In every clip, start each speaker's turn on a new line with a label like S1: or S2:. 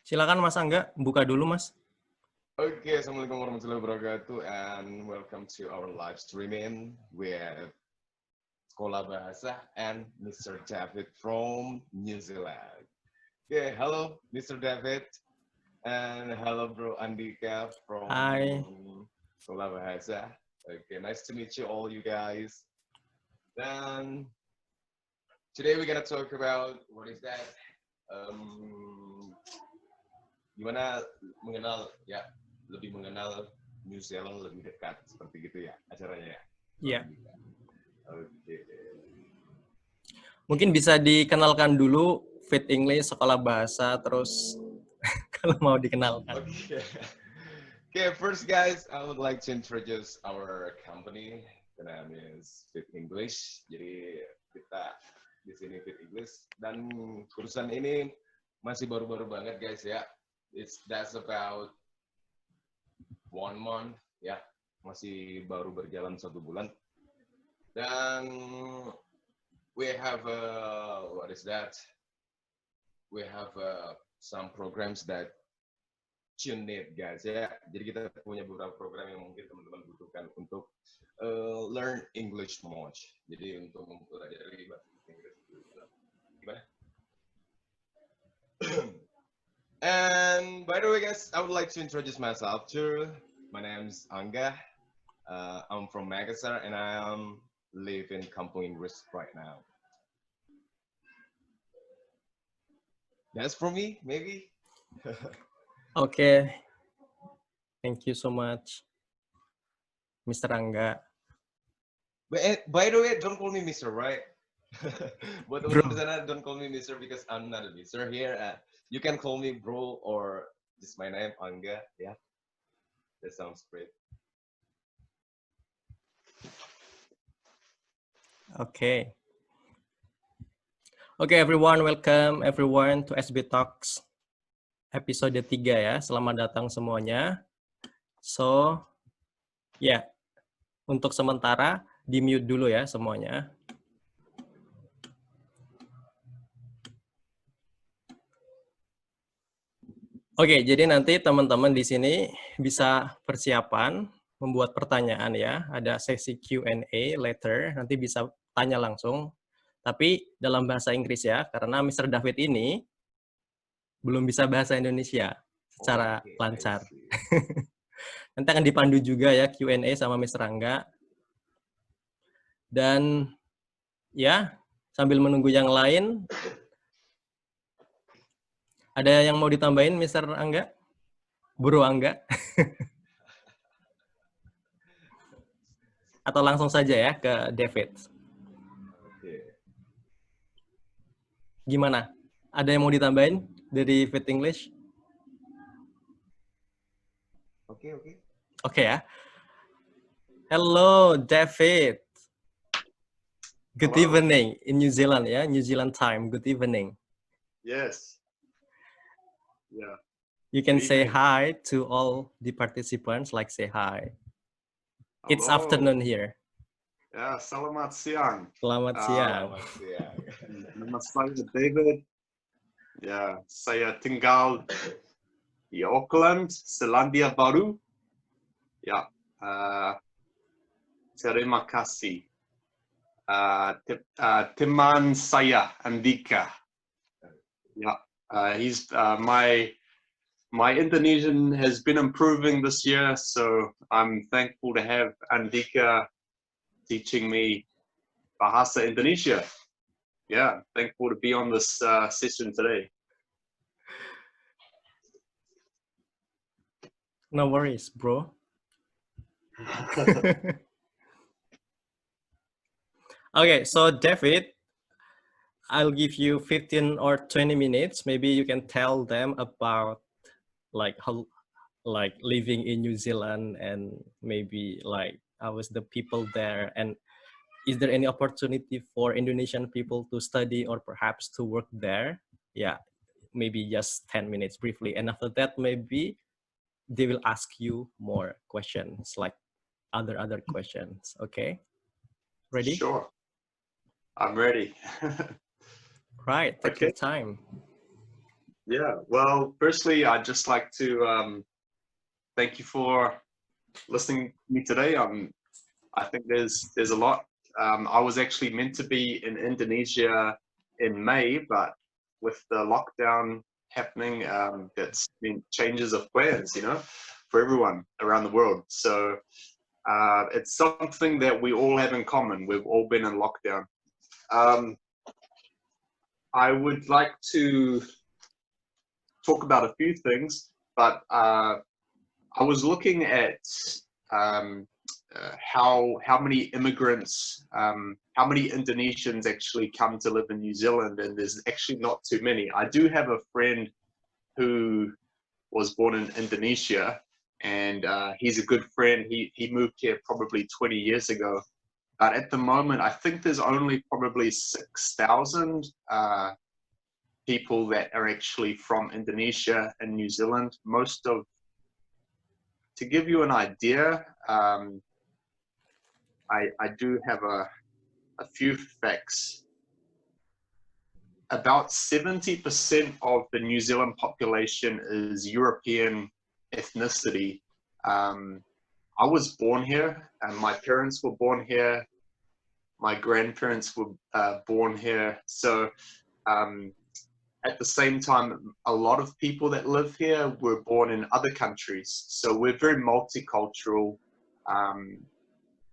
S1: Silakan Mas Angga, buka dulu Mas.
S2: Okay, Assalamualaikum warahmatullahi wabarakatuh, and welcome to our live streaming with Sekolah Bahasa and Mr. David from New Zealand. Okay, hello Mr. David, and hello Bro Andika from
S1: Hai.
S2: Sekolah Bahasa. Okay, nice to meet you all, you guys. And today we're gonna talk about what is that? Gimana lebih mengenal New Zealand lebih dekat, seperti gitu ya acaranya ya?
S1: Iya.
S2: Oke.
S1: Mungkin bisa dikenalkan dulu Fit English, Sekolah Bahasa, terus kalau mau dikenalkan.
S2: Okay, first guys, I would like to introduce our company. The name is Fit English. Jadi kita di sini Fit English, dan kursusan ini masih baru-baru banget guys ya. That's about 1 month ya, masih baru berjalan 1 bulan. Dan we have what is that? We have some programs that you need guys ya. Jadi kita punya beberapa program yang mungkin teman-teman butuhkan untuk learn English more. Jadi untuk mempelajari bahasa Inggris gimana? And by the way, guys, I would like to introduce myself too. My name's Angga. I'm from Makassar, and I live in Kampung Inggris right now. That's for me, maybe.
S1: Okay. Thank you so much, Mr. Angga.
S2: But by the way, don't call me Mr. Right? Buat teman-teman di sana, don't call me Mr. because I'm not a Mr. here. You can call me bro or just my name, Angga. Yeah, that sounds great.
S1: Okay. Okay, everyone, welcome everyone to SB Talks episode 3 ya. Selamat datang semuanya. So, ya, untuk sementara di-mute dulu ya semuanya. Oke, jadi nanti teman-teman di sini bisa persiapan membuat pertanyaan ya. Ada sesi Q&A later, nanti bisa tanya langsung. Tapi dalam bahasa Inggris ya, karena Mr. David ini belum bisa bahasa Indonesia secara lancar. Nanti akan dipandu juga ya Q&A sama Mr. Angga. Dan ya, sambil menunggu yang lain, ada yang mau ditambahin, Mr. Angga? Bro Angga? Atau langsung saja ya ke David? Gimana? Ada yang mau ditambahin dari Fit English?
S2: Oke.
S1: Oke ya. Hello, David. Good evening in New Zealand ya, New Zealand time. Good evening.
S3: Yes. Yeah.
S1: You can say hi to all the participants, like say hi.
S3: Hello.
S1: It's afternoon here.
S3: Ya, selamat siang.
S1: Selamat siang.
S3: Nama saya David. Ya, saya tinggal di Auckland, Selandia Baru. Ya, terima kasih. Teman saya Andika. Ya, he's my Indonesian has been improving this year, so I'm thankful to have Andika teaching me Bahasa Indonesia. Yeah, thankful to be on this session today.
S1: No worries, bro. Okay, so David, I'll give you 15 or 20 minutes. Maybe you can tell them about how living in New Zealand, and maybe how was the people there, and is there any opportunity for Indonesian people to study or perhaps to work there? Yeah, maybe just 10 minutes briefly. And after that, maybe they will ask you more questions, like other questions. Okay? Ready?
S3: Sure. I'm ready.
S1: Right, take your time.
S3: Yeah, well, firstly, I'd just like to thank you for listening to me today. I think there's a lot. I was actually meant to be in Indonesia in May, but with the lockdown happening, that's been changes of plans, you know, for everyone around the world. So it's something that we all have in common. We've all been in lockdown. Um, I would like to talk about a few things, but I was looking at um, how many immigrants, how many Indonesians actually come to live in New Zealand, and there's actually not too many. I do have a friend who was born in Indonesia, and he's a good friend. He moved here probably 20 years ago, but at the moment, I think there's only probably 6,000 people that are actually from Indonesia and New Zealand. To give you an idea, I do have a few facts. About 70% of the New Zealand population is European ethnicity. I was born here, and my parents were born here. My grandparents were born here. So at the same time, a lot of people that live here were born in other countries. So we're very multicultural.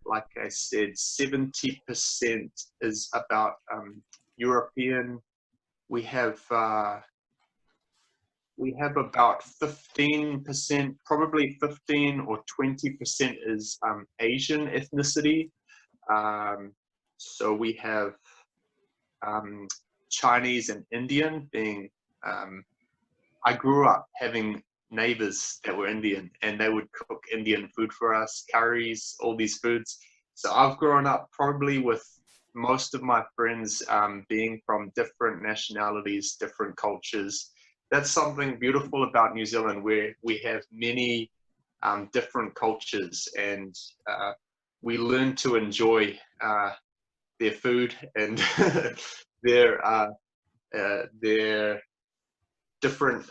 S3: Like I said, 70% is about European. We have about 15%, probably 15 or 20% is Asian ethnicity. So we have Chinese and Indian being, I grew up having neighbors that were Indian, and they would cook Indian food for us, curries, all these foods. So I've grown up probably with most of my friends being from different nationalities, different cultures. That's something beautiful about New Zealand, where we have many different cultures, and we learn to enjoy their food and their different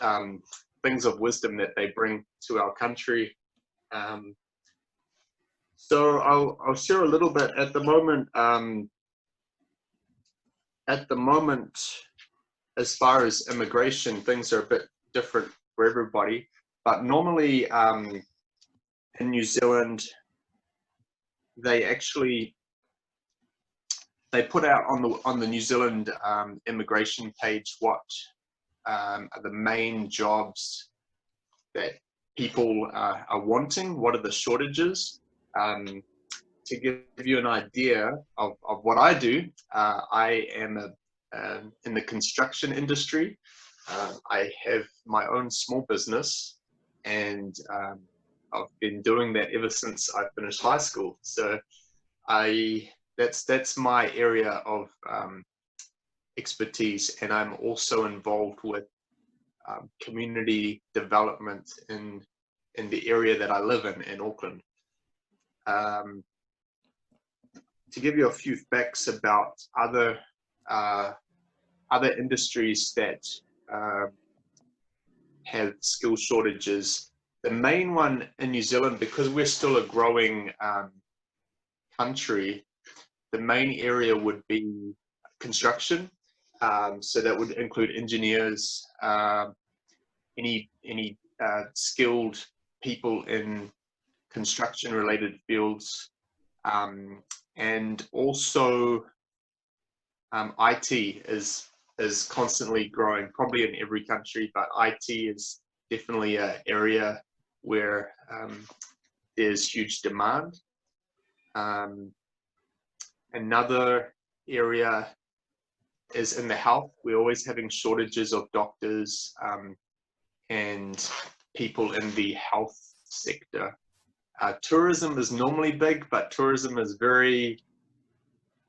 S3: things of wisdom that they bring to our country. So I'll share a little bit at the moment. As far as immigration, things are a bit different for everybody. But normally in New Zealand, they put out on the New Zealand immigration page what are the main jobs that people are wanting, what are the shortages. To give you an idea of what I do, I am in the construction industry. I have my own small business, and I've been doing that ever since I finished high school. So that's my area of expertise, and I'm also involved with community development in the area that I live in Auckland. To give you a few facts about other industries that have skill shortages, the main one in New Zealand, because we're still a growing country, the main area would be construction. So that would include engineers, any skilled people in construction-related fields, and also IT is constantly growing, probably in every country, but IT is definitely an area where there's huge demand. Another area is in the health. We're always having shortages of doctors and people in the health sector. Tourism is normally big, but tourism is very,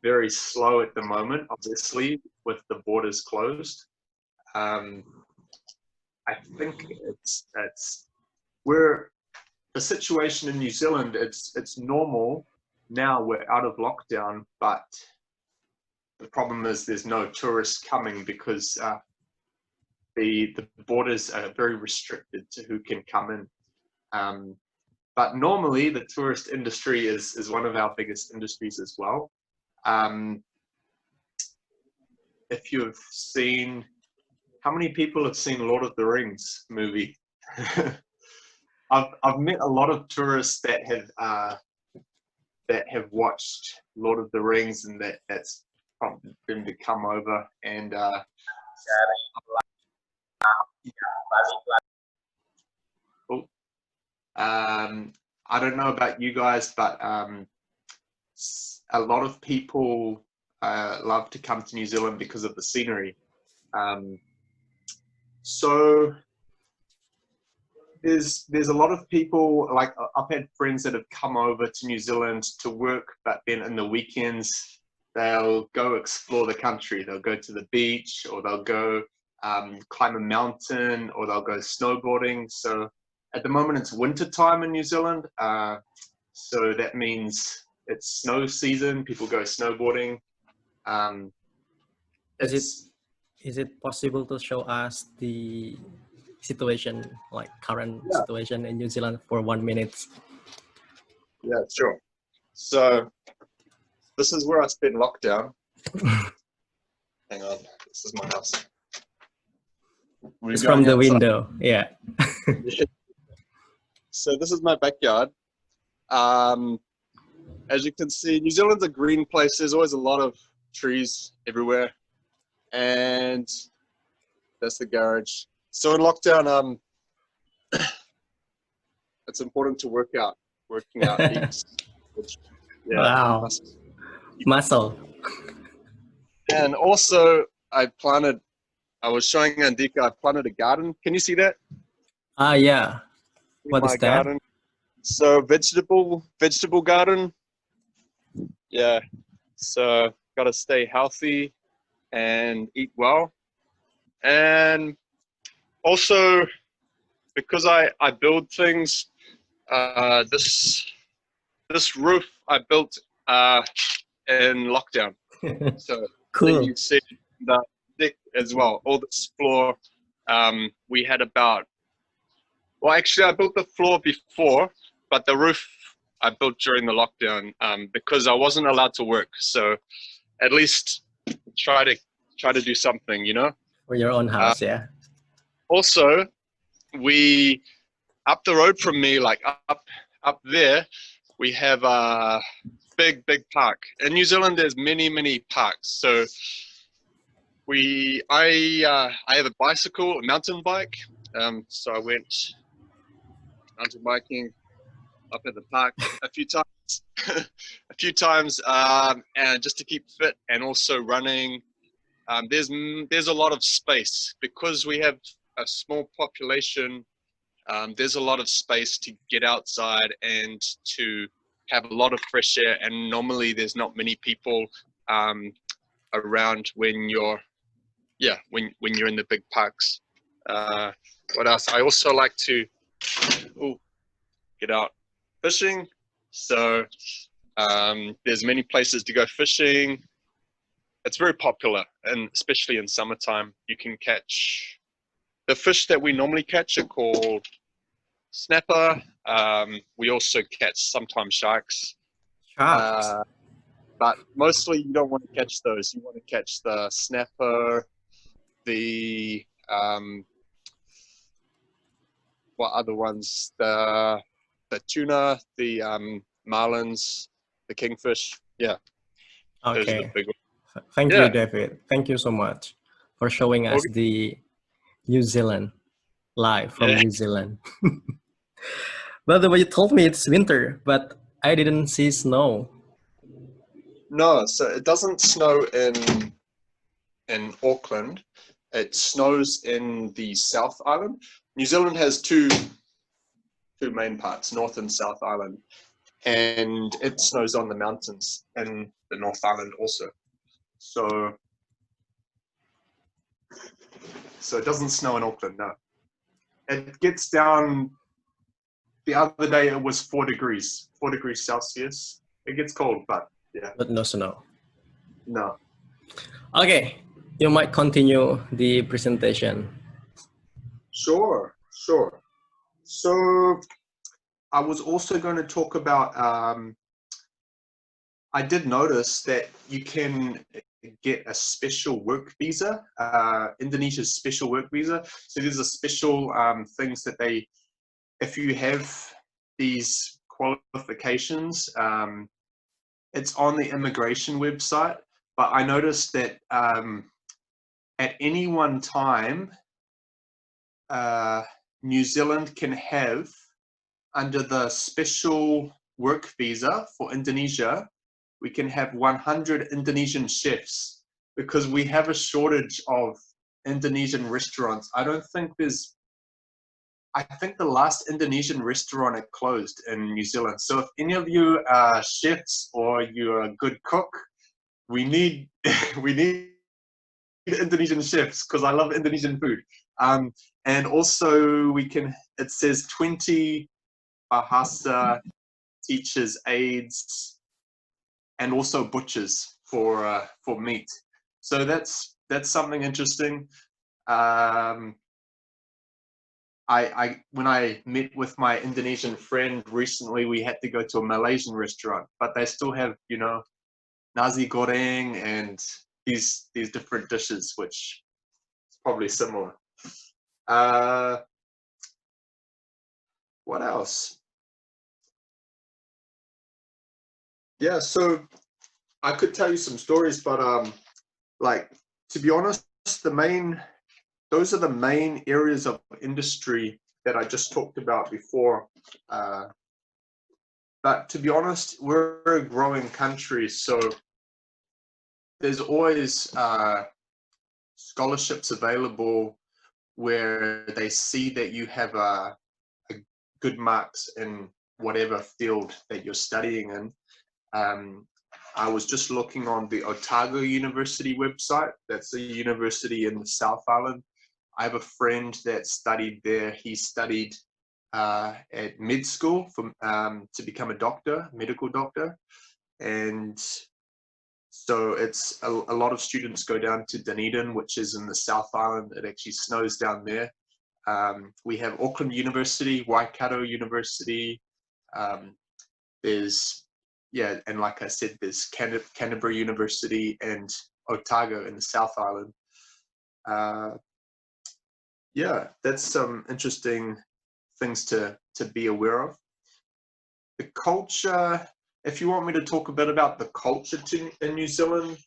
S3: very slow at the moment, obviously, with the borders closed. I think we're the situation in New Zealand, it's normal now, we're out of lockdown, but the problem is there's no tourists coming because the borders are very restricted to who can come in. But normally the tourist industry is one of our biggest industries as well. If you've seen, how many people have seen Lord of the Rings movie? I've met a lot of tourists that have watched Lord of the Rings, and that's prompted them to come over and I don't know about you guys, but a lot of people love to come to New Zealand because of the scenery. So there's a lot of people, like I've had friends that have come over to New Zealand to work, but then in the weekends they'll go explore the country. They'll go to the beach, or they'll go climb a mountain, or they'll go snowboarding. So at the moment it's winter time in New Zealand, so that means it's snow season. People go snowboarding.
S1: Is it possible to show us the situation, like current situation in New Zealand for 1 minute?
S3: Yeah, sure. So this is where I spend lockdown. Hang on, this is my house.
S1: It's from the window, yeah.
S3: So this is my backyard. As you can see, New Zealand's a green place. There's always a lot of trees everywhere. And that's the garage. So in lockdown, it's important to work out. Working out eats. Yeah,
S1: wow. Muscle.
S3: And also, I was showing Andika, I planted a garden. Can you see that?
S1: Yeah. What is that?
S3: Garden. So vegetable garden. Yeah. So got to stay healthy and eat well. And also, because I build things, this roof I built in lockdown. So
S1: cool.
S3: You see the deck as well. All this floor, we had about. Well, actually, I built the floor before, but the roof I built during the lockdown because I wasn't allowed to work. So at least try to do something, you know.
S1: For your own house, yeah.
S3: Also, we up the road from me, like up there, we have a big park. In New Zealand, there's many parks. So I have a bicycle, a mountain bike. So I went mountain biking up at the park a few times, and just to keep fit, and also running. There's a lot of space because we have a small population. There's a lot of space to get outside and to have a lot of fresh air. And normally there's not many people around when you're in the big parks. What else? I also like to get out fishing. So there's many places to go fishing. It's very popular, and especially in summertime, you can catch the fish that we normally catch are called snapper. We also catch sometimes sharks. But mostly you don't want to catch those. You want to catch the snapper, the what other ones? The tuna, the marlins, the kingfish. Yeah.
S1: Okay.
S3: Those are the big ones.
S1: Thank you, David. Thank you so much for showing us the New Zealand live from New Zealand. By the way, you told me it's winter, but I didn't see snow.
S3: No, so it doesn't snow in Auckland. It snows in the South Island. New Zealand has two main parts, North and South Island, and it snows on the mountains in the North Island also. So it doesn't snow in Auckland, no. It gets down, the other day it was 4 degrees Celsius. It gets cold, but yeah.
S1: But no snow.
S3: No.
S1: Okay, you might continue the presentation.
S3: Sure, sure. So I was also going to talk about, I did notice that you can get a special work visa, Indonesia's special work visa. So there's a special things that they, if you have these qualifications, it's on the immigration website. But I noticed that at any one time, New Zealand can have, under the special work visa for Indonesia, we can have 100 Indonesian chefs because we have a shortage of Indonesian restaurants. I think the last Indonesian restaurant had closed in New Zealand. So if any of you are chefs or you're a good cook, we need we need Indonesian chefs because I love Indonesian food. And also we can, it says 20 Bahasa teachers, aides, and also butchers for meat. So that's something interesting. When I met with my Indonesian friend recently, we had to go to a Malaysian restaurant, but they still have, you know, nasi goreng and these different dishes, which is probably similar. What else? Yeah, so I could tell you some stories, but like, to be honest, those are the main areas of industry that I just talked about before. But to be honest, we're a growing country, so there's always scholarships available where they see that you have a good marks in whatever field that you're studying in. I was just looking on the Otago University website. That's a university in the South Island. I have a friend that studied there. He studied at med school to become a doctor, medical doctor. And so it's a lot of students go down to Dunedin, which is in the South Island. It actually snows down there. We have Auckland University, Waikato University. There's, yeah, and like I said, there's Canterbury University and Otago in the South Island. Yeah, that's some interesting things to be aware of. The culture, if you want me to talk a bit about the culture in New Zealand,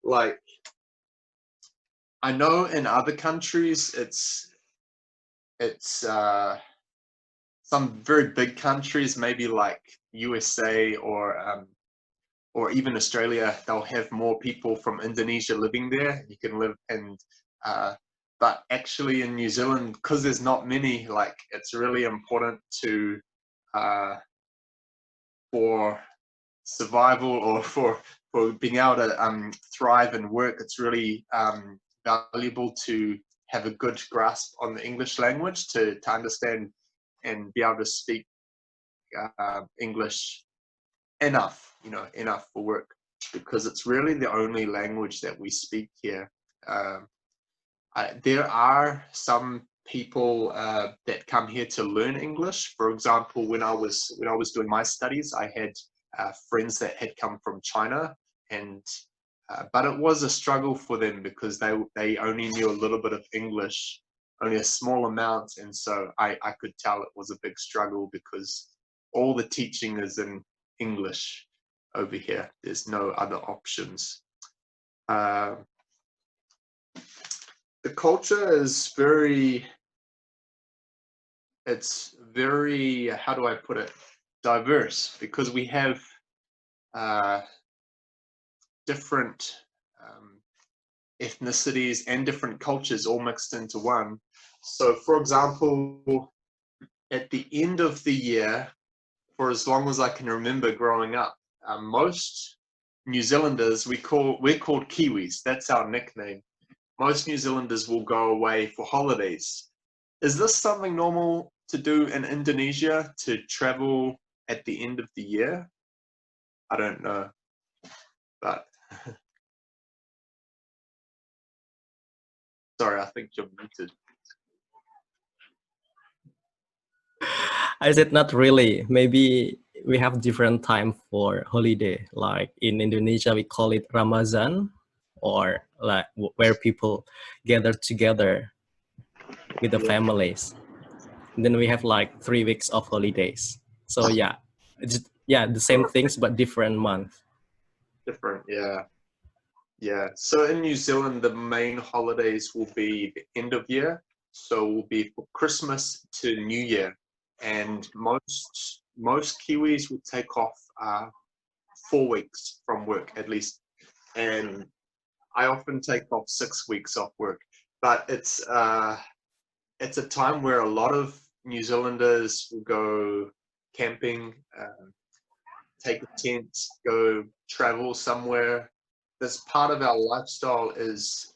S3: like, I know in other countries it's some very big countries, maybe like USA or even Australia, they'll have more people from Indonesia living there. You can live in, but actually in New Zealand, because there's not many, like, it's really important to, for survival or for being able to thrive and work, it's really valuable to have a good grasp on the English language to understand and be able to speak English enough, you know, enough for work, because it's really the only language that we speak here. There are some people that come here to learn English. For example, when I was doing my studies, I had friends that had come from China, and but it was a struggle for them because they only knew a little bit of English, only a small amount, and so I could tell it was a big struggle because all the teaching is in English over here. There's no other options. The culture is it's very, how do I put it, diverse, because we have different ethnicities and different cultures all mixed into one. So for example, at the end of the year, for as long as I can remember growing up, most New Zealanders, we're called Kiwis. That's our nickname. Most New Zealanders will go away for holidays. Is this something normal to do in Indonesia, to travel at the end of the year? I don't know, but sorry, I think you're muted.
S1: I said not really. Maybe we have different time for holiday. Like in Indonesia, we call it Ramadan, or like where people gather together with the
S3: Yeah,
S1: families. And then we have like 3 weeks of holidays. So yeah, yeah, the same
S3: sure.
S1: things but different month.
S3: Different. Yeah. Yeah. So in New Zealand, the main holidays will be the end of year. So will be for Christmas to New Year, and most Kiwis will take off 4 weeks from work at least, and I often take off 6 weeks off work. But it's a time where a lot of New Zealanders will go camping, take a tent, go travel somewhere. This part of our lifestyle is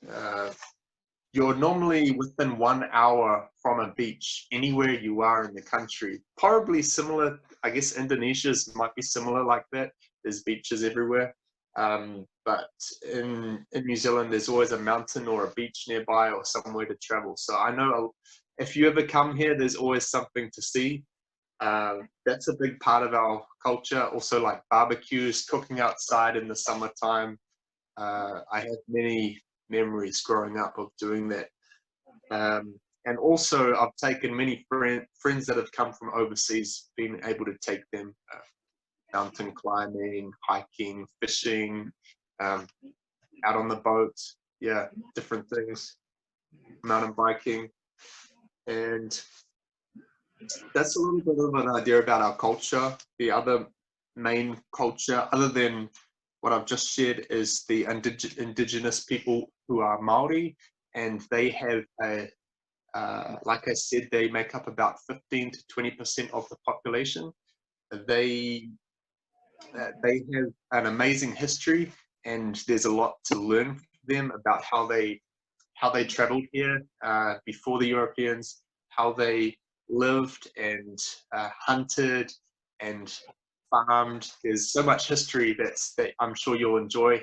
S3: you're normally within 1 hour from a beach anywhere you are in the country. Probably similar, I guess Indonesia's might be similar like that. There's beaches everywhere. But in New Zealand, there's always a mountain or a beach nearby or somewhere to travel. So I know if you ever come here, there's always something to see. That's a big part of our culture. Also, like barbecues, cooking outside in the summertime. I have many memories growing up of doing that. And also, I've taken many friends that have come from overseas, been able to take them mountain climbing, hiking, fishing, out on the boat. Yeah, different things, mountain biking. And that's a little bit of an idea about our culture. The other main culture, other than what I've just shared, is the indigenous people who are Maori, and they have like I said, they make up about 15 to 20% of the population. They they have an amazing history, and there's a lot to learn from them about how they traveled here before the Europeans, how they lived and hunted and farmed. There's so much history that I'm sure you'll enjoy.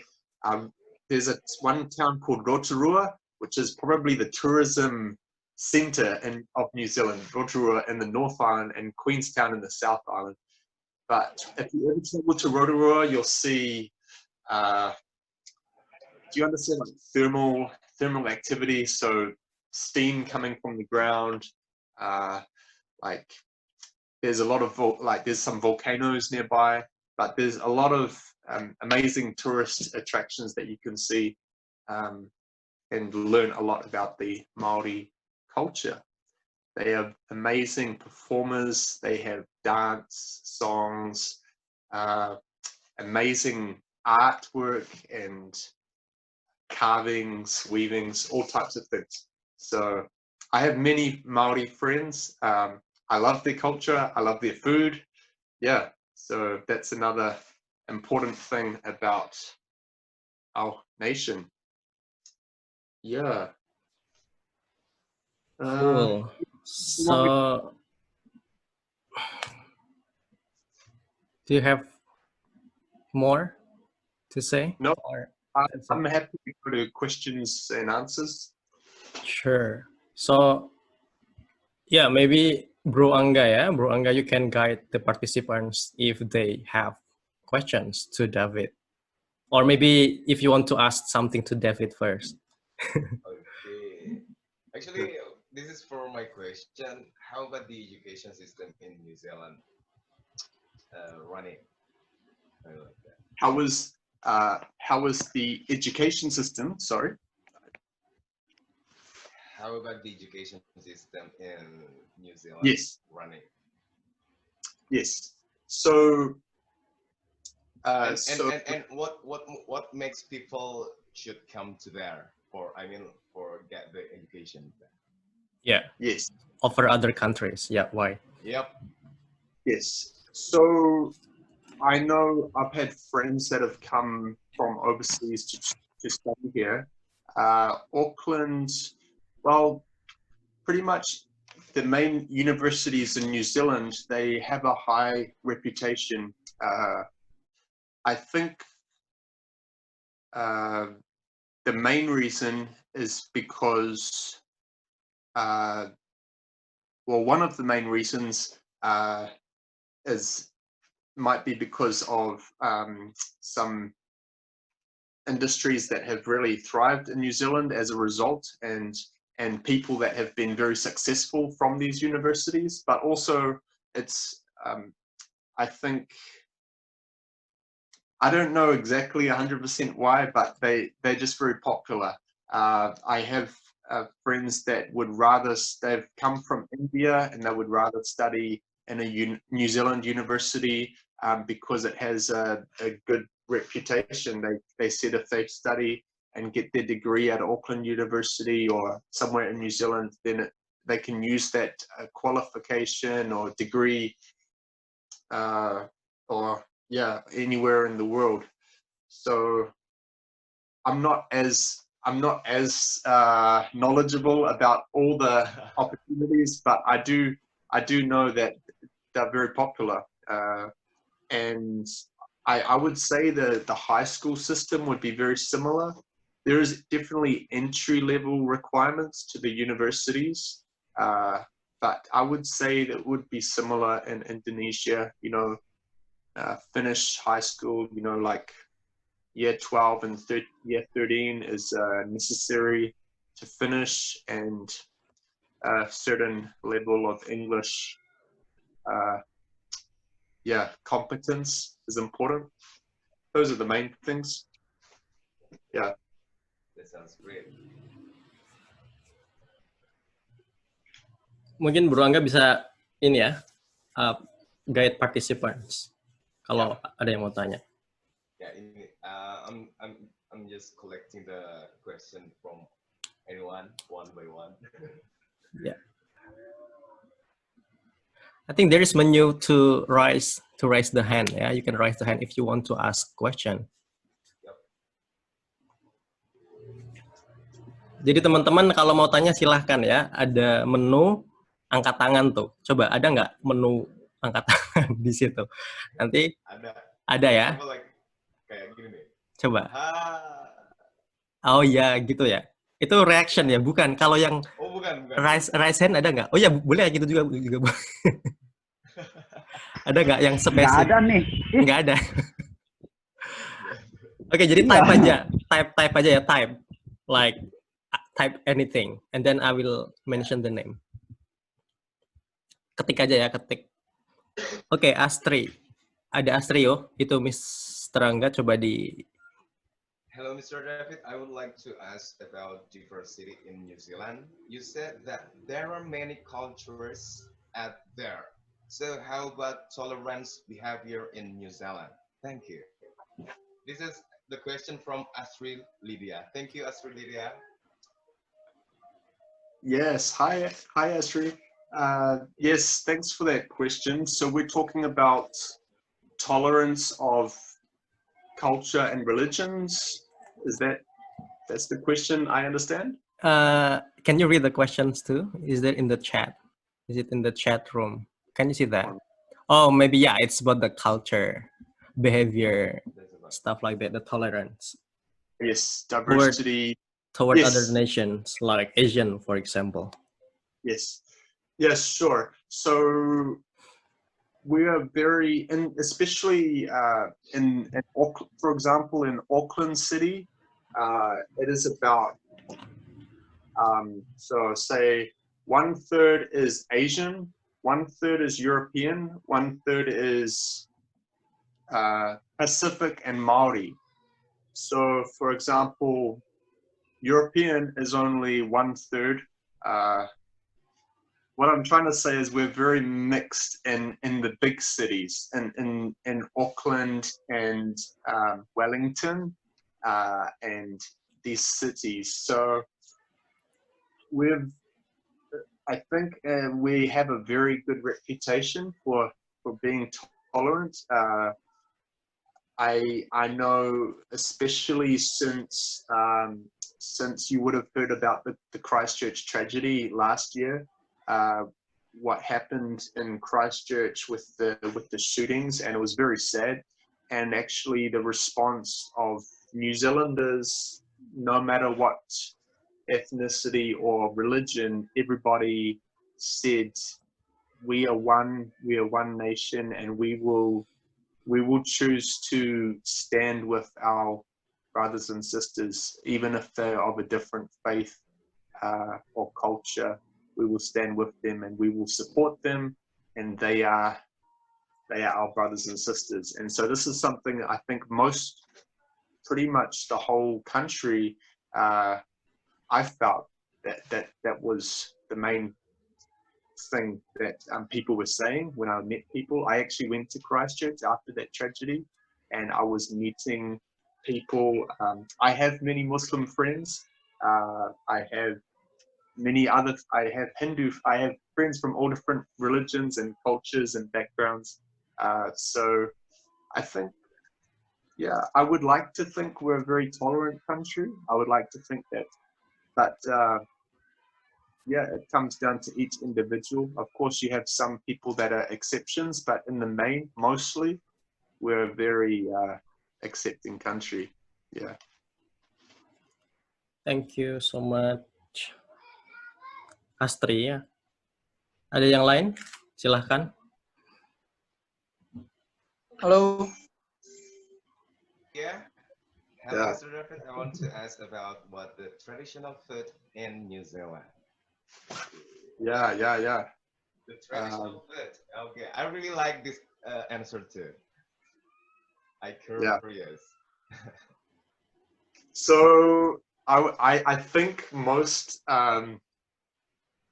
S3: There's one town called Rotorua, which is probably the tourism centre of New Zealand. Rotorua in the North Island and Queenstown in the South Island. But if you ever travel to Rotorua, you'll see. Do you understand like thermal activity? So steam coming from the ground. Like there's a lot of there's some volcanoes nearby, but there's a lot of amazing tourist attractions that you can see and learn a lot about the Maori culture. They have amazing performers. They have dance, songs, amazing artwork and carvings, weavings, all types of things. So I have many Maori friends. I love their culture. I love their food. Yeah, so that's another important thing about our nation. Yeah.
S1: Cool.
S3: You want me-
S1: So do you have more to say?
S3: No,
S1: Or that's it?
S3: I'm happy to go to questions and answers.
S1: Sure. So yeah, maybe Bro Angga, Bro Angga, you can guide the participants if they have questions to David. Or maybe if you want to ask something to David first.
S2: Okay. Actually, this is for my question. How about the education system in New Zealand running? I like that.
S3: How was the education system? Sorry.
S2: How about the education system in New Zealand
S3: Yes.
S2: running?
S3: Yes. So
S2: And what makes people should come to there for for get the education there?
S1: Yeah,
S3: yes,
S1: over other countries. Yeah, why?
S2: Yep.
S3: yes. So I know I've had friends that have come from overseas to study here. Auckland, well, pretty much the main universities in New Zealand, they have a high reputation. I think the main reason is because, well, one of the main reasons might be because of some industries that have really thrived in New Zealand as a result, and people that have been very successful from these universities. But also, it's I think, I don't know exactly 100% why, but they're just very popular. I have friends that would rather, they've come from India and they would rather study in a New Zealand university because it has a good reputation. They said if they study and get their degree at Auckland University or somewhere in New Zealand, then they can use that qualification or degree or yeah, anywhere in the world. So I'm not as knowledgeable about all the opportunities, but I do know that they're very popular, and I would say the high school system would be very similar. There is definitely entry level requirements to the universities, but I would say that would be similar in Indonesia. You know, finish high school, you know, like year 12 and year 13 is necessary to finish, and a certain level of English competence is important. Those are the main things. Yeah.
S2: That sounds great.
S1: Mungkin Bro Angga bisa ini ya, guide participants kalau ada yang mau tanya.
S2: Yeah, I'm just collecting the question from anyone one by one.
S1: Yeah. I think there is menu to raise the hand. Yeah, you can raise the hand if you want to ask question.
S2: Yep.
S1: Jadi teman-teman kalau mau tanya silahkan ya. Ada menu angkat tangan tuh. Coba ada nggak menu angkat tangan di situ? Nanti ada ya.
S2: Kayak gini nih.
S1: Coba. Oh ya gitu ya. Itu reaction ya, bukan. Kalau yang
S2: bukan.
S1: Raise hand ada nggak? Oh ya boleh gitu juga boleh. Ada nggak yang spesifik?
S4: Nggak ada nih.
S1: Nggak ada. Oke, jadi type aja. Type aja ya, type. Like, type anything. And then I will mention the name. Ketik aja ya, ketik. Oke, Astri. Ada Astrio. Itu Mr. Angga, coba di...
S2: Hello, Mr. David. I would like to ask about diversity in New Zealand. You said that there are many cultures at there. So how about tolerance behavior in New Zealand? Thank you. This is the question from Astrid Lydia. Thank you, Astrid Lydia.
S3: Yes, hi Astrid. Yes, thanks for that question. So we're talking about tolerance of culture and religions. That's the question, I understand?
S1: Can you read the questions too? Is that in the chat? Is it in the chat room? Can you see that? Oh, maybe, yeah, it's about the culture, behavior, stuff like that, the tolerance.
S3: Yes, diversity.
S1: Toward other nations, like Asian, for example.
S3: Yes, sure. So we are very, and especially in Auckland, for example, in Auckland City, it is about, so say 1/3 is Asian, 1/3 is European, 1/3 is Pacific and Maori. So for example, European is only 1/3. What I'm trying to say is we're very mixed in the big cities, in Auckland and Wellington and these cities. So I think we have a very good reputation for being tolerant. I know, especially since you would have heard about the Christchurch tragedy last year, what happened in Christchurch with the shootings, and it was very sad. And actually, the response of New Zealanders, no matter what ethnicity or religion, everybody said we are one nation, and we will choose to stand with our brothers and sisters, even if they're of a different faith or culture. We will stand with them and we will support them, and they are our brothers and sisters. And so this is something I think pretty much the whole country, I felt that was the main thing that people were saying when I met people. I actually went to Christchurch after that tragedy, and I was meeting people. I have many Muslim friends. I have I have friends from all different religions and cultures and backgrounds. So I think, yeah, I would like to think we're a very tolerant country. I would like to think that, but yeah, it comes down to each individual. Of course, you have some people that are exceptions, but in the main, mostly, we're a very accepting country. Yeah.
S1: Thank you so much, Astri. Ya. Ada yang lain? Silahkan.
S4: Halo.
S2: Yeah. Hello, Mr. David. I want to ask about what the traditional food in New Zealand.
S3: Yeah.
S2: The traditional food. Okay, I really like this answer too. I'm curious.
S3: So I think most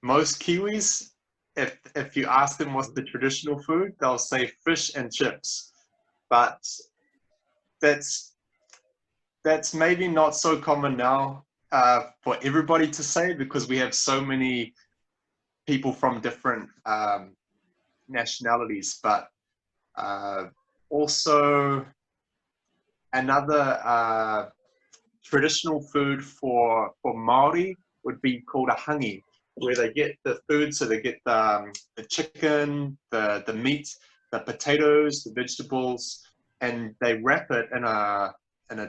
S3: Kiwis, if you ask them what's the traditional food, they'll say fish and chips. But that's maybe not so common now for everybody to say, because we have so many people from different nationalities. But also another traditional food for Maori would be called a hangi, where they get the food. So they get the chicken, the meat, the potatoes, the vegetables, and they wrap it in a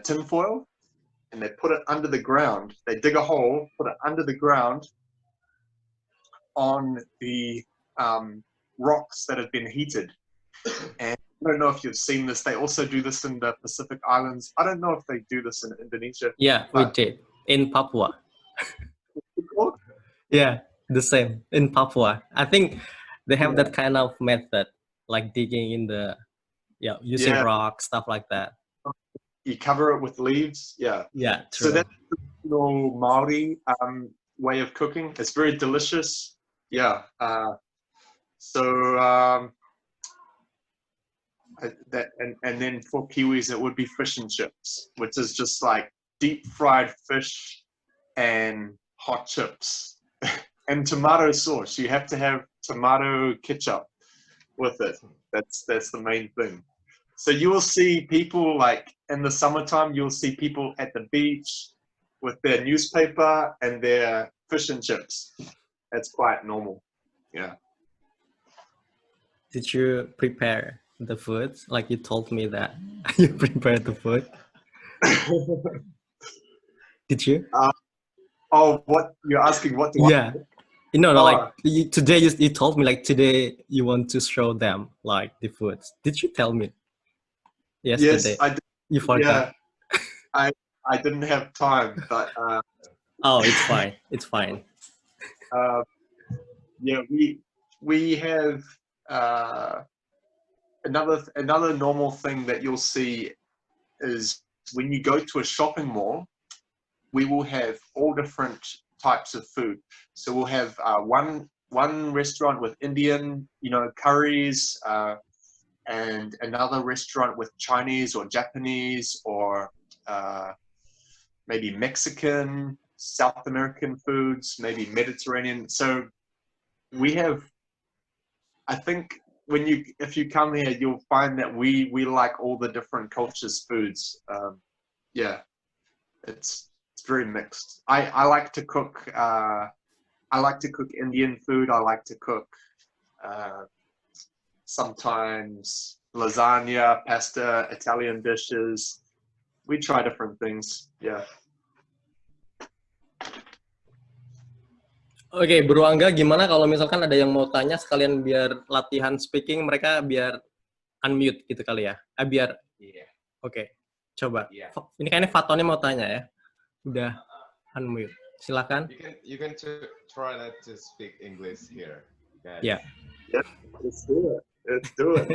S3: tin foil, and they put it under the ground. They dig a hole, put it under the ground on the rocks that have been heated. And I don't know if you've seen this. They also do this in the Pacific Islands. I don't know if they do this in Indonesia.
S1: Yeah, we did in Papua.
S3: What?
S1: Yeah, the same in Papua. I think they have
S3: Yeah.
S1: that kind of method, like digging in the, using rocks, stuff like that.
S3: You cover it with leaves. Yeah.
S1: Yeah, true.
S3: So that's the traditional Maori way of cooking. It's very delicious. Yeah. And then for Kiwis, it would be fish and chips, which is just like deep fried fish and hot chips and tomato sauce. You have to have tomato ketchup with it. That's the main thing. So you will see people, like in the summertime, you'll see people at the beach with their newspaper and their fish and chips. That's quite normal. Yeah.
S1: Did you prepare the food? Like you told me that you prepared the food. Did you?
S3: Oh, what you're asking? What do
S1: Yeah. No, like today you told me like today you want to show them like the food. Did you tell me yesterday?
S3: Yes, I did.
S1: You forgot.
S3: Yeah, I didn't have time, but
S1: oh, it's fine. It's fine.
S3: Yeah, we have another normal thing that you'll see is when you go to a shopping mall, we will have all different types of food. So we'll have one restaurant with Indian, curries, and another restaurant with Chinese or Japanese or maybe Mexican, South American foods, maybe Mediterranean. So we have, I think if you come here, you'll find that we like all the different cultures' foods. Yeah, it's very mixed. I like to cook. I like to cook Indian food. I like to cook sometimes lasagna, pasta, Italian dishes. We try different things. Yeah.
S1: Oke, Bro Angga, gimana kalau misalkan ada yang mau tanya sekalian biar latihan speaking mereka biar unmute gitu kali ya? Biar,
S2: Yeah.
S1: oke, coba.
S2: Yeah.
S1: Ini kayaknya Fatonnya mau tanya ya. Udah unmute. Silakan.
S2: You can try that to speak English here, guys.
S1: Ya.
S3: Yeah, let's do it. Let's do it.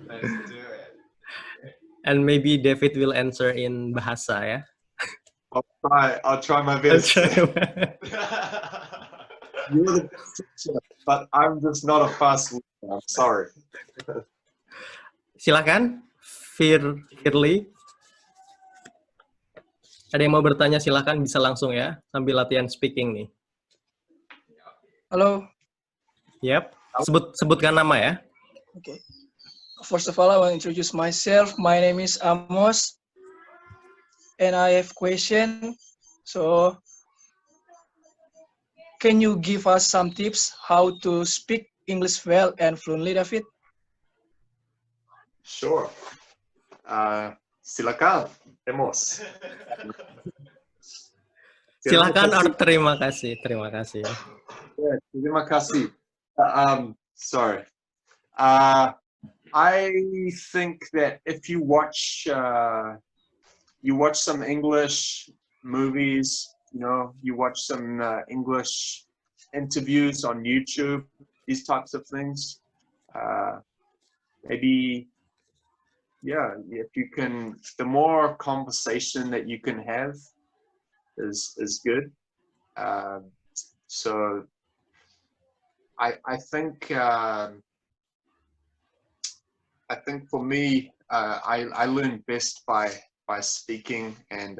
S2: Let's do it.
S1: And maybe David will answer in bahasa ya.
S3: I'll try my best. You're the best teacher, but I'm just not a fast learner. I'm sorry.
S1: Silakan, Firly. Ada yang mau bertanya silakan bisa langsung ya sambil latihan speaking nih.
S4: Hello.
S1: Yep. Sebutkan nama ya.
S4: Okay. First of all, I want to introduce myself. My name is Amos, and I have question. So, can you give us some tips how to speak English well and fluently, David?
S3: Sure. Silakan, Emos.
S1: Silakan or terima kasih. Terima kasih.
S3: Yeah, terima kasih. Sorry. I think that if you watch some English movies, you watch some English interviews on YouTube, these types of things, maybe, yeah, if you can, the more conversation that you can have is good. So I think for me, I learn best by speaking, and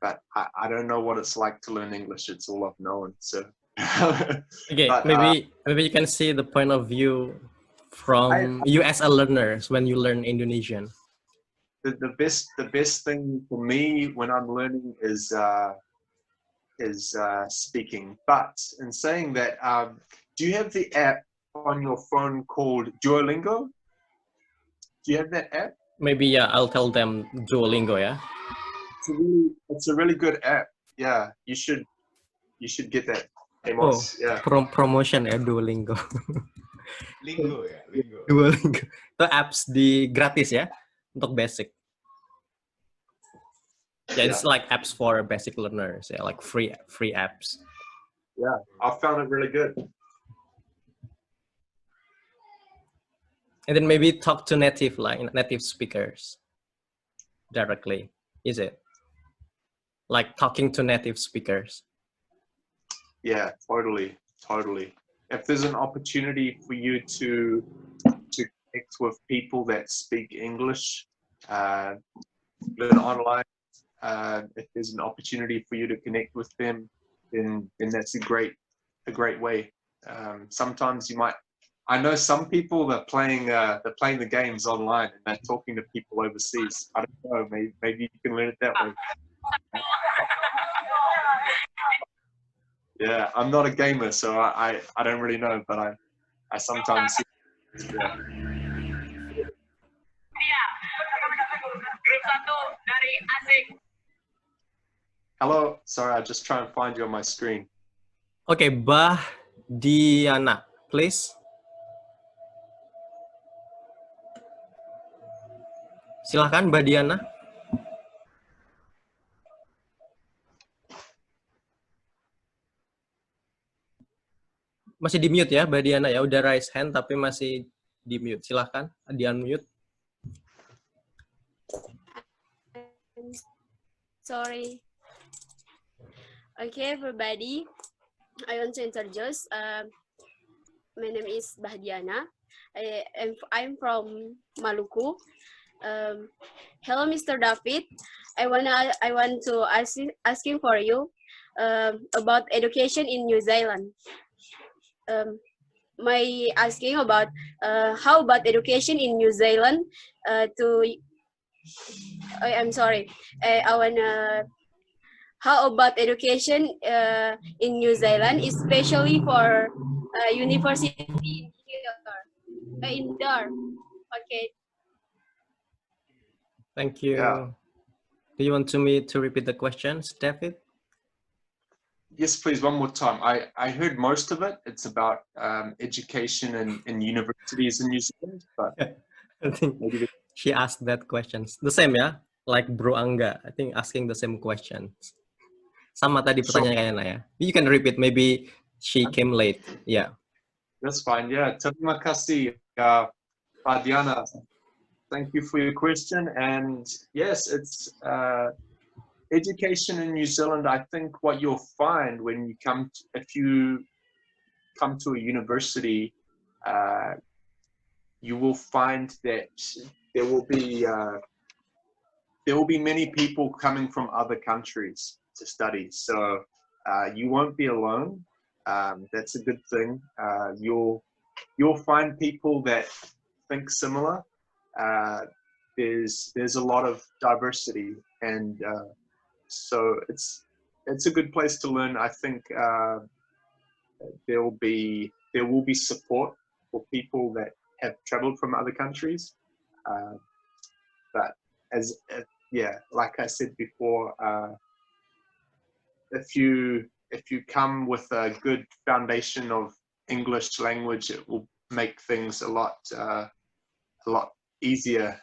S3: but I don't know what it's like to learn English. It's all I've known. So
S1: Okay,
S3: but,
S1: maybe you can see the point of view from you as a learner when you learn Indonesian.
S3: The best thing for me when I'm learning is speaking. But in saying that, do you have the app on your phone called Duolingo? Do you have that app?
S1: Maybe yeah, I'll tell them Duolingo ya.
S3: It's a really good app. Yeah, you should get that. Amos. Yeah.
S1: Promotion ya Duolingo.
S2: Lingo ya, lingo.
S1: Duolingo. Itu apps di gratis ya untuk basic. Yeah, it's like apps for basic learners. Yeah, like free apps.
S3: Yeah, I found it really good.
S1: And then maybe talk to native speakers directly. Is it like talking to native speakers?
S3: Yeah, totally. If there's an opportunity for you to connect with people that speak English, learn online, if there's an opportunity for you to connect with them, then that's a great way. Sometimes you might. I know some people that playing the games online and they're talking to people overseas. I don't know. Maybe you can learn it that way. Yeah, I'm not a gamer, so I don't really know, but I sometimes see. Yeah. Hello, sorry, I just try and find you on my screen.
S1: Okay, Diana, please. Silahkan, Mbak Diana. Masih di mute ya, Mbak Diana ya. Udah raise hand tapi masih di mute. Silahkan, di unmute.
S5: Sorry. Okay, everybody. I want to introduce. My name is Bahdiana. I'm from Maluku. Hello, Mr. David. I want to asking for you about education in New Zealand. My asking about how about education in New Zealand I'm sorry. I wanna. How about education in New Zealand, especially for university indoor? Okay.
S1: Thank you.
S3: Yeah.
S1: Do you want me to repeat the questions, David?
S3: Yes, please, one more time. I heard most of it. It's about education in universities in New Zealand, but
S1: I think
S3: maybe
S1: she asked that questions. The same ya, like Bro Angga. I think asking the same questions. Sama tadi
S3: sure,
S1: pertanyaannya kayaknya ya. You can repeat. Maybe she came late. Yeah.
S3: that's fine. Yeah, terima kasih, Pak Diana. Thank you for your question. And yes, it's education in New Zealand. I think what you'll find when you if you come to a university, you will find that there will be many people coming from other countries to study. So you won't be alone. That's a good thing. You'll find people that think similar. There's a lot of diversity, and so it's a good place to learn. I think there will be support for people that have traveled from other countries. But yeah, like I said before, if you come with a good foundation of English language, it will make things a lot easier.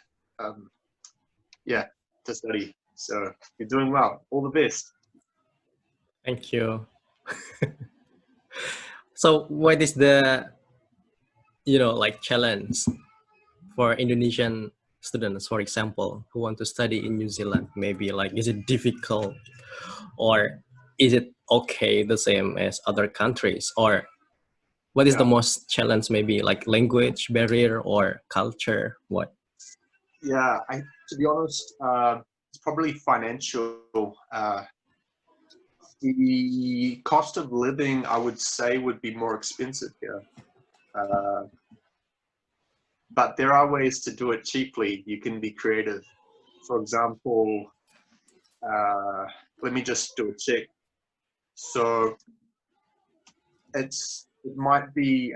S3: Yeah, to study. So you're doing well. All the best.
S1: Thank you. So what is the like challenge for Indonesian students, for example, who want to study in New Zealand? Maybe like, is it difficult, or is it okay the same as other countries, or what is the
S3: Yeah.
S1: most challenge? Maybe like language barrier or culture? What?
S3: Yeah, to be honest, it's probably financial. The cost of living, I would say, would be more expensive here. But there are ways to do it cheaply. You can be creative. For example, let me just do a check. So it might be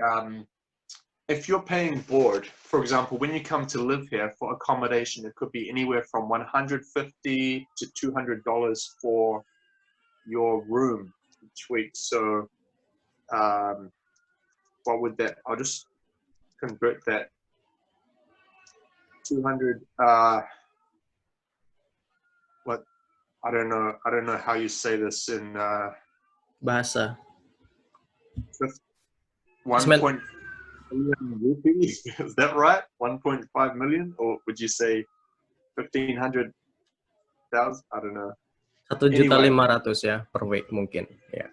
S3: if you're paying board, for example, when you come to live here for accommodation, it could be anywhere from $150 to $200 for your room each week. So what would that? I'll just convert that 200. What? I don't know how you say this in
S1: Bahasa.
S3: 1 million rupees. Is that right? 1.5 million, or would you say 1,500,000? I don't know.
S1: 1.500.000 ya per week mungkin ya.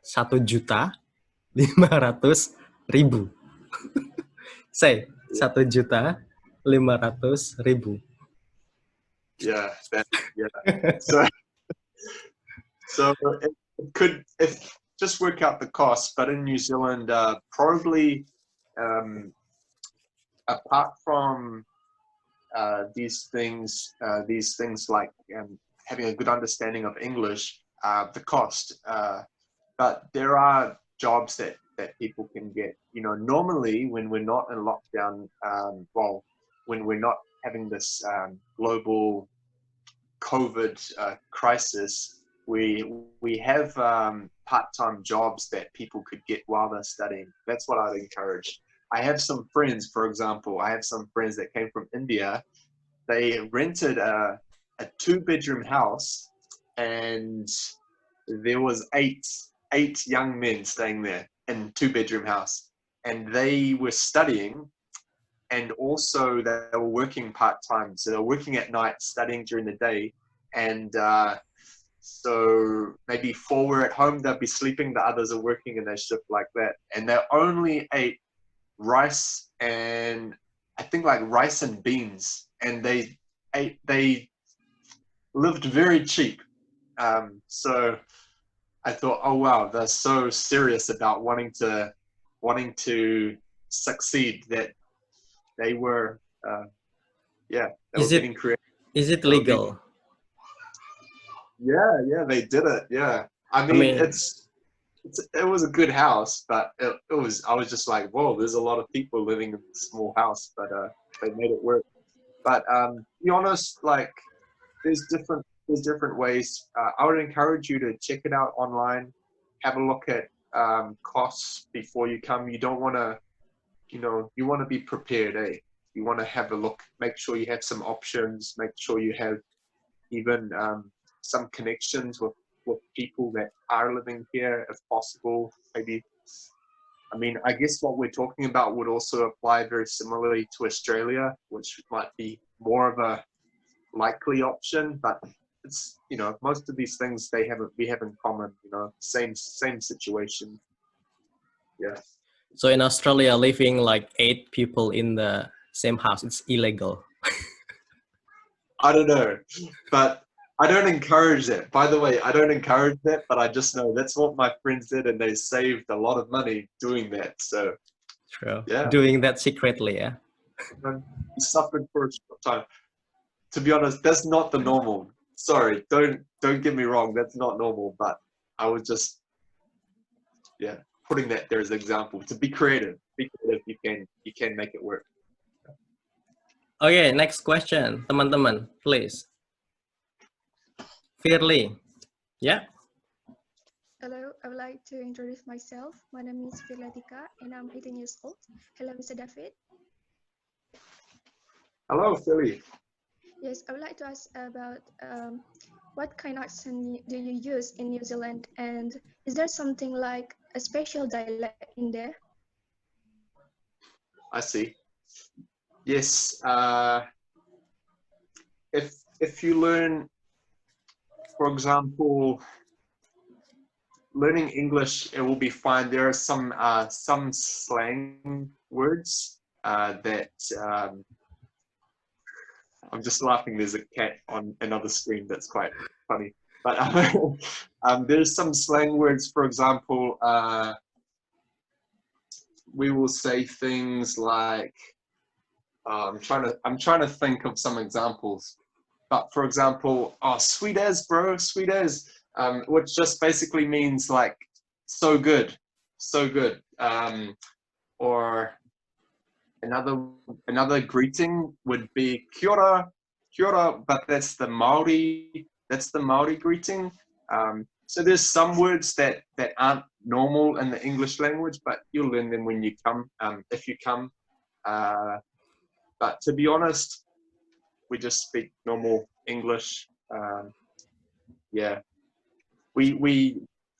S1: 1.500.000. Say 1.500.000.
S3: Yeah, so it could just work out the cost, but in New Zealand, probably apart from these things like having a good understanding of English, the cost. But there are jobs that people can get. Normally when we're not in lockdown, when we're not having this global COVID crisis, we have part-time jobs that people could get while they're studying. That's what I'd encourage. I have some friends, for example, that came from India. They rented a 2-bedroom house, and there was eight young men staying there in 2-bedroom house, and they were studying, and also they were working part-time. So they were working at night, studying during the day, and so maybe 4 were at home, they'd be sleeping, the others are working in their shift like that. And they only ate rice and I think like rice and beans, and they lived very cheap. So I thought, oh wow, they're so serious about wanting to succeed that they were they were getting creative.
S1: Is it legal?
S3: Yeah, they did it. Yeah, I mean it was a good house, but I was just like, whoa, there's a lot of people living in a small house, but they made it work. But to be honest, like there's different ways. I would encourage you to check it out online. have a look at costs before you come. You don't want to, you want to be prepared, eh? You want to have a look, make sure you have some options, make sure you have even some connections with people that are living here, if possible. Maybe, I mean, I guess what we're talking about would also apply very similarly to Australia, which might be more of a likely option, but it's, most of these things we have in common, same situation. Yeah.
S1: So in Australia, living like 8 people in the same house, it's illegal.
S3: I don't know, but I don't encourage that. By the way, I don't encourage that, but I just know that's what my friends did, and they saved a lot of money doing that. So,
S1: True.
S3: yeah,
S1: Doing that secretly, yeah.
S3: we suffered for a short time. To be honest, that's not the normal. Sorry, don't get me wrong. That's not normal, but I was just, putting that there as an example. To be creative, you can make it work.
S1: Okay, next question, teman-teman, please. Firly, yeah.
S6: Hello, I would like to introduce myself. My name is Firlatika and I'm 18 years old. Hello, Mr. David.
S3: Hello, Philly.
S6: Yes, I would like to ask about what kind of accent do you use in New Zealand, and is there something like a special dialect in there?
S3: I see. Yes. If you learn, for example, learning English, it will be fine. There are some slang words that I'm just laughing. There's a cat on another screen that's quite funny. But there's some slang words. For example, we will say things like, I'm trying to think of some examples. But for example, oh, sweet as, bro, sweet as, which just basically means like so good, so good. Or another greeting would be kia ora, but that's the Maori greeting. So there's some words that aren't normal in the English language, but you'll learn them when you come, if you come. But to be honest, we just speak normal English. Yeah,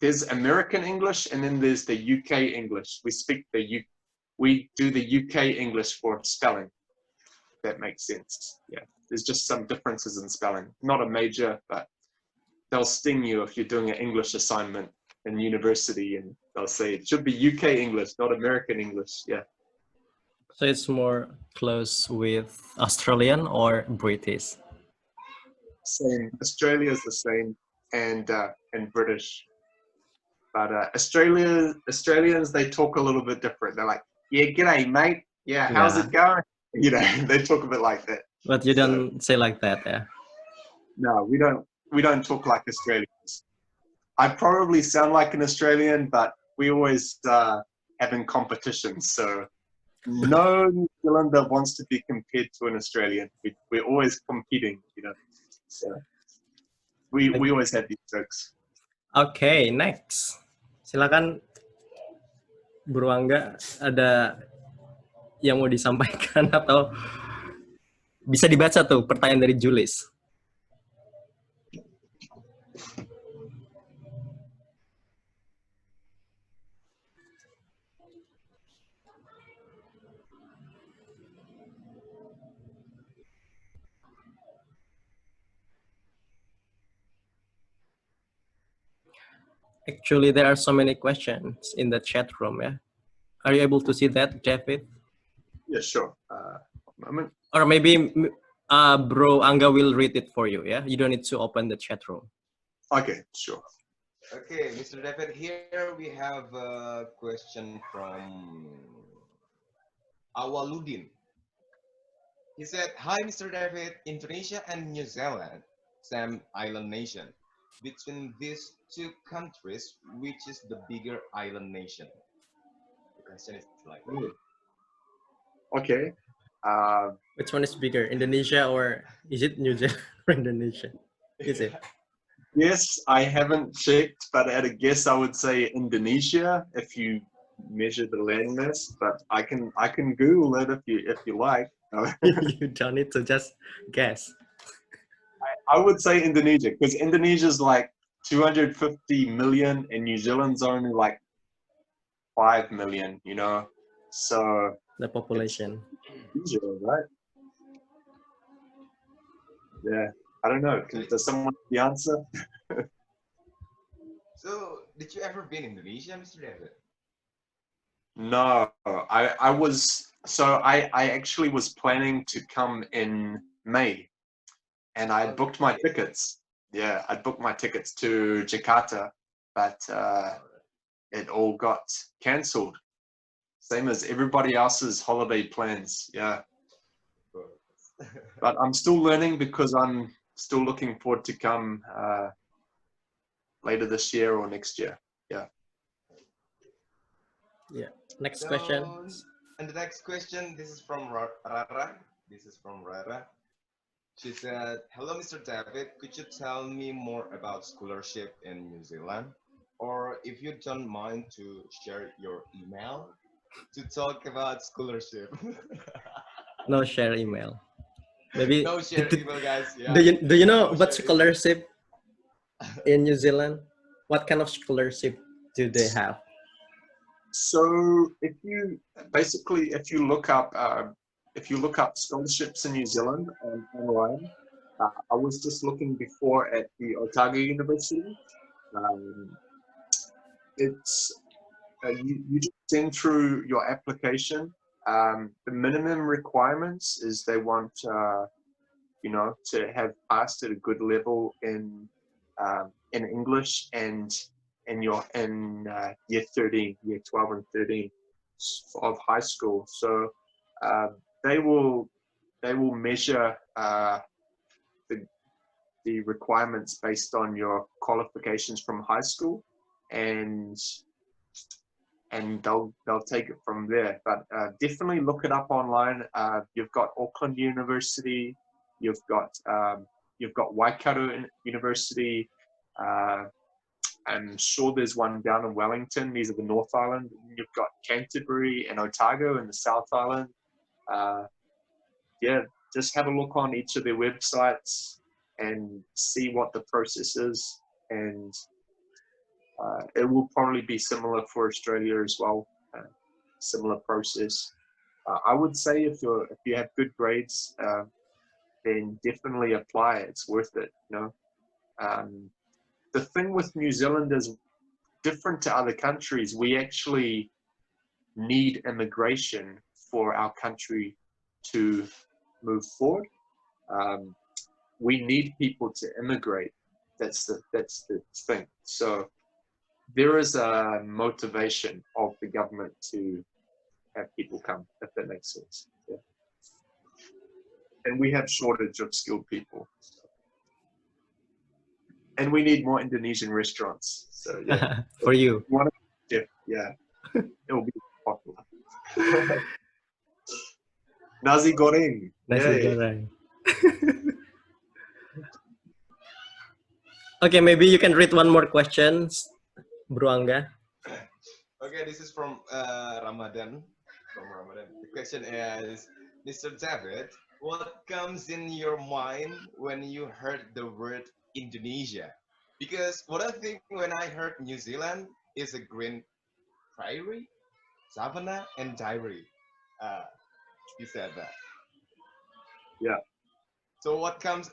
S3: there's American English and then there's the UK English. We do the UK English for spelling. If that makes sense. Yeah, there's just some differences in spelling. Not a major, but they'll sting you if you're doing an English assignment in university, and they'll say it should be UK English, not American English. Yeah.
S1: So it's more close with Australian or British?
S3: Same. Australia's the same, and British. But Australians, they talk a little bit different. They're like, yeah, g'day, mate. Yeah, how's it going? They talk a bit like that.
S1: But you don't say like that, yeah?
S3: No, we don't talk like Australians. I probably sound like an Australian, but we always having competitions. So no New Zealander wants to be compared to an Australian. We're always competing, So we always have these jokes.
S1: Okay, next. Silakan Bro Angga, ada yang mau disampaikan atau bisa dibaca tuh pertanyaan dari Julis. Actually, there are so many questions in the chat room, yeah? Are you able to see that, David?
S3: Yeah, sure. Moment.
S1: Or maybe Bro Angga will read it for you, yeah? You don't need to open the chat room.
S3: Okay, sure.
S2: Okay, Mr. David, here we have a question from Awaludin. He said, hi, Mr. David, Indonesia and New Zealand, same island nation. Between these two countries, which is the bigger island nation? The question is like that.
S3: Okay.
S1: Which one is bigger, Indonesia or is it New Zealand or Indonesia? Is it?
S3: Yes, I haven't checked, but at a guess, I would say Indonesia if you measure the landmass. But I can Google it if you like.
S1: You don't need to just guess.
S3: I would say Indonesia because Indonesia is like 250 million and New Zealand's only like 5 million, you know. So
S1: The population.
S3: Indonesia, right? Yeah, I don't know. Does someone have the answer?
S2: So, did you ever been in Indonesia, Mr. David?
S3: No, I actually was planning to come in May, and I booked my tickets. Yeah, I booked my tickets to Jakarta, but it all got cancelled. Same as everybody else's holiday plans. Yeah, but I'm still learning because I'm still looking forward to come later this year or next year. Yeah.
S1: Yeah. Next
S2: So,
S1: question.
S2: and the next question, this is from Rara. This is from Rara. She said, "Hello, Mr. David. Could you tell me more about scholarship in New Zealand? Or if you don't mind to share your email to talk about scholarship."
S1: No share email. Maybe
S2: No share email, guys. Yeah.
S1: do you know
S2: No
S1: about
S2: share email.
S1: scholarship in New Zealand? What kind of scholarship do they have?
S3: So if you look up scholarships in New Zealand online, I was just looking before at the Otago University. It's you just send through your application. The minimum requirements is they want to have passed at a good level in English and in year 13, year 12 and 13 of high school. So they will measure the requirements based on your qualifications from high school, and they'll take it from there. But definitely look it up online. You've got Auckland University, you've got Waikato University. I'm sure there's one down in Wellington. These are the North Island. You've got Canterbury and Otago in the South Island. Yeah, just have a look on each of their websites and see what the process is, and it will probably be similar for Australia as well. Similar process. I would say if you have good grades, then definitely apply. It's worth it. The thing with New Zealand is different to other countries. We actually need immigration for our country to move forward. We need people to immigrate. That's the thing. So there is a motivation of the government to have people come, if that makes sense. Yeah. And we have shortage of skilled people. And we need more Indonesian restaurants. So yeah.
S1: For you.
S3: Yeah. It will be popular. Nasi goreng.
S1: Nasi
S3: Yay.
S1: goreng. Okay, maybe you can read one more question, Bro Angga.
S2: Okay, this is from Ramadan. The question is, Mr. David, what comes in your mind when you heard the word Indonesia? Because what I think when I heard New Zealand is a green prairie, savanna, and dairy. You said that.
S3: Yeah.
S2: So what comes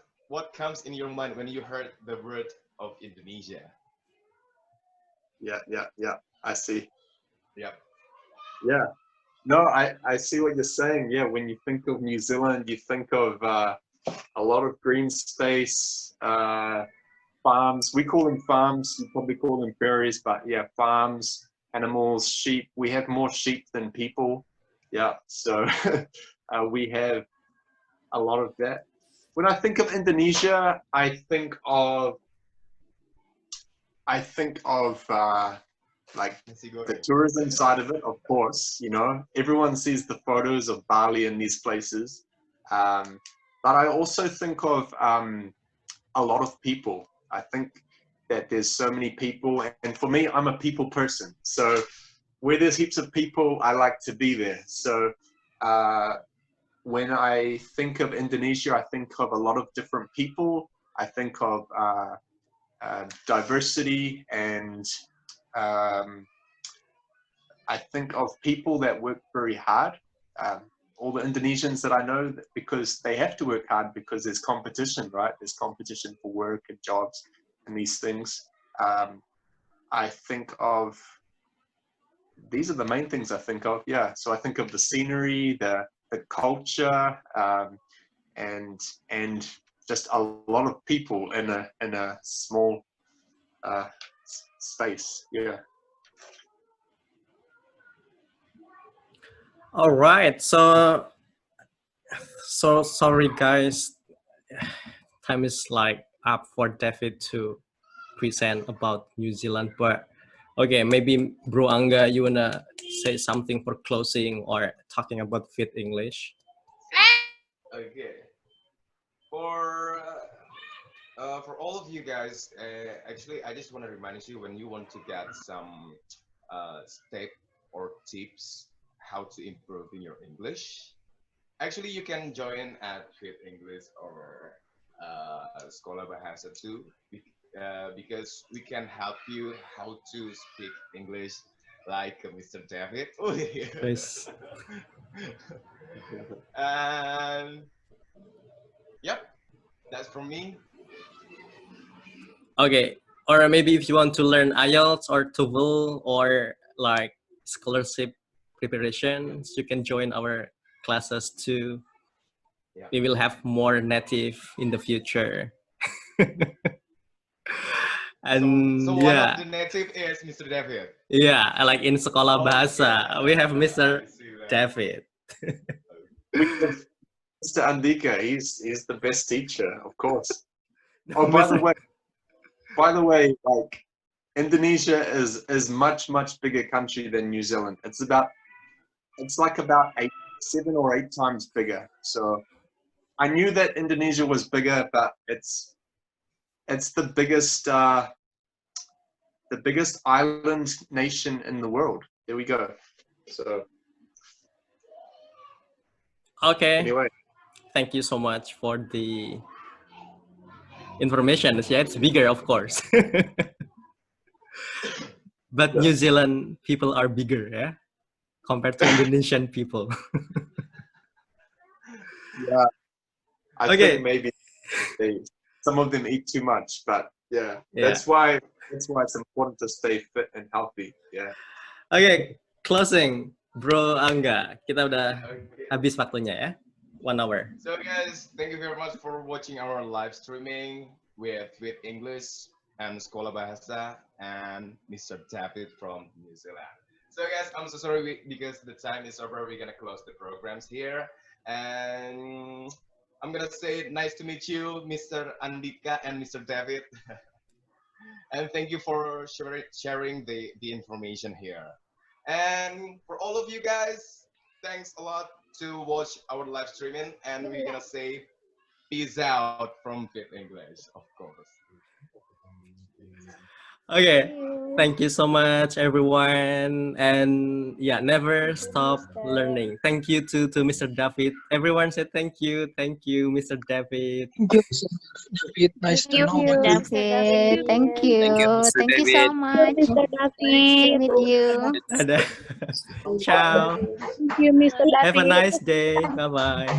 S2: in your mind when you heard the word of Indonesia?
S3: Yeah. I see.
S2: Yep.
S3: Yeah. No, I see what you're saying. Yeah, when you think of New Zealand, you think of a lot of green space, farms. We call them farms. You probably call them prairies, but yeah, farms, animals, sheep. We have more sheep than people. Yeah, so we have a lot of that. When I think of Indonesia, I think of like the tourism side of it, of course. Everyone sees the photos of Bali and these places, but I also think of a lot of people. I think that there's so many people. And for me, I'm a people person. So where there's heaps of people, I like to be there. So when I think of Indonesia, I think of a lot of different people. I think of diversity, and I think of people that work very hard. All the Indonesians that I know, because they have to work hard because there's competition, right? There's competition for work and jobs and these things. I think of, these are the main things I think of, yeah. So I think of the scenery, the culture, and just a lot of people in a small space, yeah.
S1: All right, so sorry guys, time is like up for David to present about New Zealand, but okay, maybe Bro Angga, you wanna say something for closing or talking about Fit English?
S2: Okay. For all of you guys, actually, I just want to remind you, when you want to get some step or tips how to improve in your English, actually you can join at Fit English or Sekolah Bahasa too, because we can help you how to speak English like Mr. David.
S1: Please.
S2: And yep, that's from me.
S1: Okay, or maybe if you want to learn IELTS or TOEFL or like scholarship preparations, you can join our classes too.
S2: Yeah.
S1: We will have more native in the future. And
S2: So one of the native is Mr. David.
S1: yeah, like in Sekolah Bahasa, we have Mr.
S2: I see that.
S1: David.
S3: Mr. Andika, he's the best teacher, of course. Oh, by the way, like Indonesia is much bigger country than New Zealand. It's like about 7 or 8 times bigger. So I knew that Indonesia was bigger, but it's the biggest island nation in the world. There we go. So
S1: Okay.
S3: anyway,
S1: Thank you so much for the information. Yeah, it's bigger, of course. But New Zealand people are bigger, yeah, compared to Indonesian people.
S3: yeah, I
S1: Okay.
S3: think maybe some of them eat too much, but yeah. That's why it's important to stay fit and healthy. Yeah.
S1: Okay, closing, Bro Angga. Kita udah habis waktunya ya, 1 hour.
S2: So guys, thank you very much for watching our live streaming with English and Sekolah Bahasa and Mr. David from New Zealand. So guys, I'm so sorry because the time is over. We're gonna close the programs here, and I'm gonna say nice to meet you, Mr. Andika and Mr. David, and thank you for sharing the information here. And for all of you guys, thanks a lot to watch our live streaming, and we're gonna say peace out from Fit English, of course.
S1: Okay, thank you so much, everyone, and yeah, never stop learning. Thank you to Mr. David. Everyone say thank you, Mr. David.
S4: Thank you, Mr. David. Nice to know you.
S7: David. Thank you. Thank you so much.
S8: Mr.
S7: Nice to
S8: David.
S7: meet you.
S1: Dadah. Ciao.
S8: Thank you, Mr. David.
S1: Have a nice day. Bye bye.